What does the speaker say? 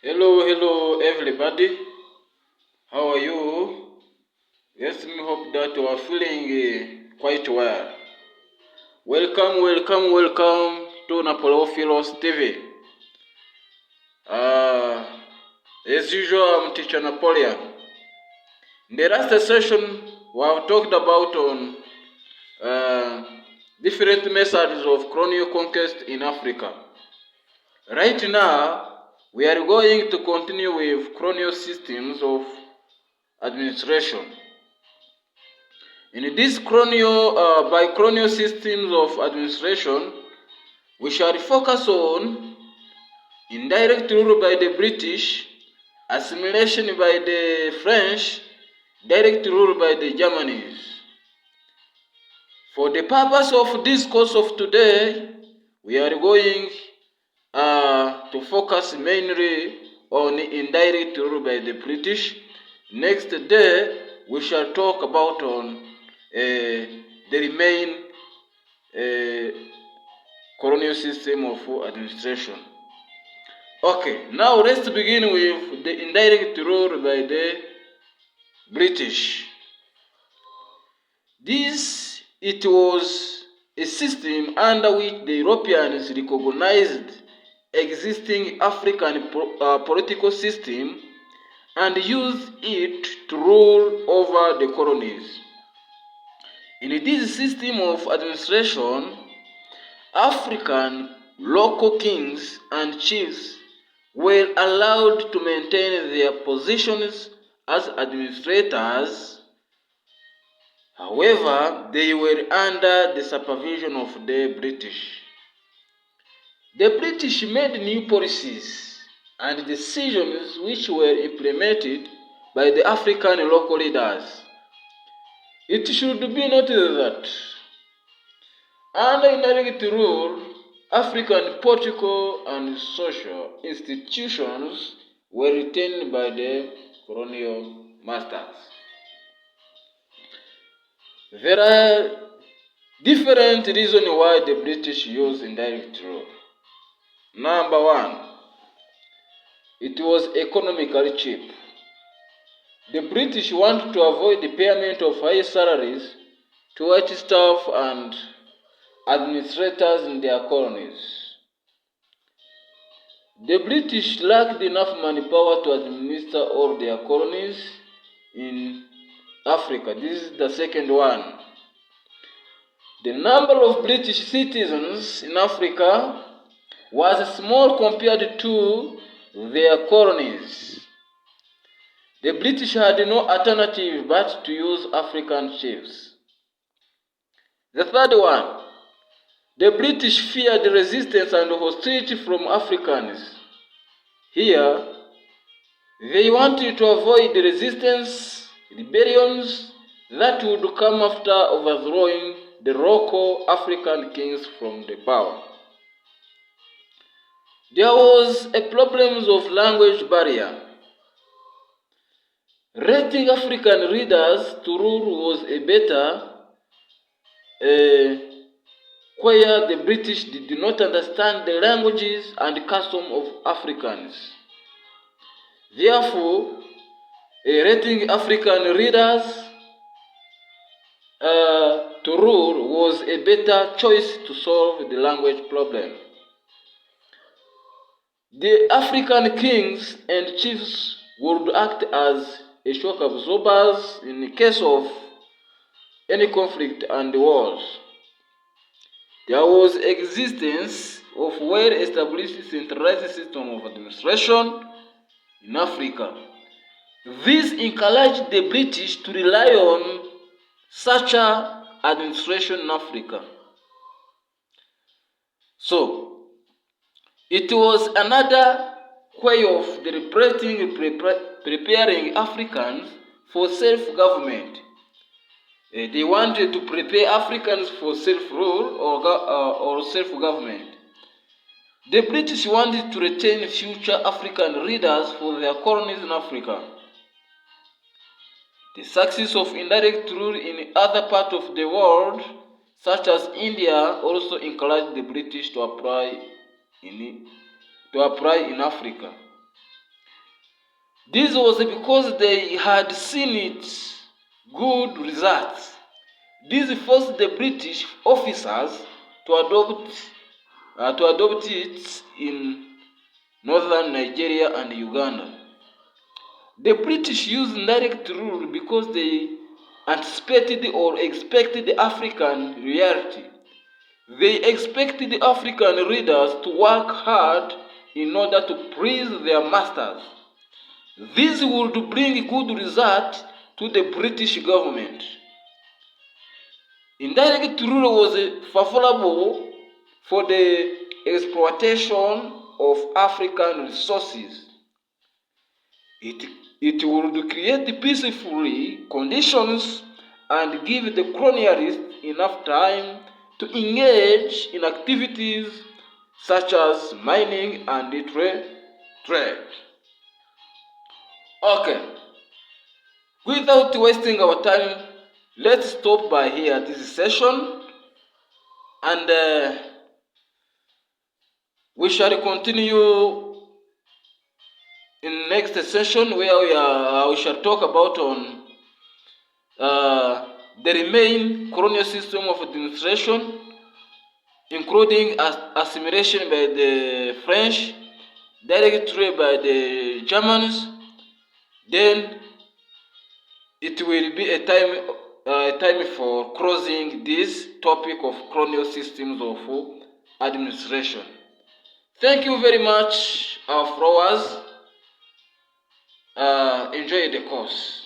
Hello everybody. How are you? Yes, we hope that you are feeling quite well. Welcome to Napolophilos TV. Uh, as usual, I'm Teacher Napoleon. In the last session, we have talked about on different methods of colonial conquest in Africa. Right now, we are going to continue with colonial systems of administration. In these colonial systems of administration, we shall focus on indirect rule by the British, assimilation by the French, direct rule by the Germans. For the purpose of this course of today, we are going to focus mainly on indirect rule by the British. Next day, we shall talk about on the remain colonial system of administration. Okay, now let's begin with the indirect rule by the British. It was a system under which the Europeans recognized existing African political system and used it to rule over the colonies. In this system of administration, African local kings and chiefs were allowed to maintain their positions as administrators. However, they were under the supervision of the British. The British made new policies and decisions which were implemented by the African local leaders. It should be noted that under indirect rule, African political and social institutions were retained by the colonial masters. There are different reasons why the British used indirect rule. Number one, it was economically cheap. The British wanted to avoid the payment of high salaries to white staff and administrators in their colonies. The British lacked enough manpower to administer all their colonies in Africa. This is the second one. The number of British citizens in Africa was small compared to their colonies. The British had no alternative but to use African chiefs. The third one, the British feared resistance and hostility from Africans. Here, they wanted to avoid the rebellions that would come after overthrowing the local African kings from the power. There was a problem of language barrier. Letting African leaders to rule was a better where the British did not understand the languages and customs of Africans. Therefore, letting African leaders to rule was a better choice to solve the language problem. The African kings and chiefs would act as a shock absorbers in the case of any conflict and wars. There was existence of well-established centralized system of administration in Africa. This encouraged the British to rely on such administration in Africa. So, it was another way of preparing Africans for self-government. They wanted to prepare Africans for self-rule or self-government. The British wanted to retain future African leaders for their colonies in Africa. The success of indirect rule in other parts of the world, such as India, also encouraged the British to apply in Africa. This was because they had seen its good results. This forced the British officers to adopt it in northern Nigeria and Uganda. The British used indirect rule because they anticipated or expected the African reality. They expected the African readers to work hard in order to please their masters. This would bring good results to the British government. Indirect rule was favorable for the exploitation of African resources. It would create peacefully conditions and give the colonialists enough time to engage in activities such as mining and trade. Okay, without wasting our time, let's stop by here this session, and we shall continue in next session where we shall talk about on the remain colonial system of administration, including assimilation by the French, direct trade by the Germans. Then it will be a time for closing this topic of colonial systems of administration. Thank you very much, our followers. Enjoy the course.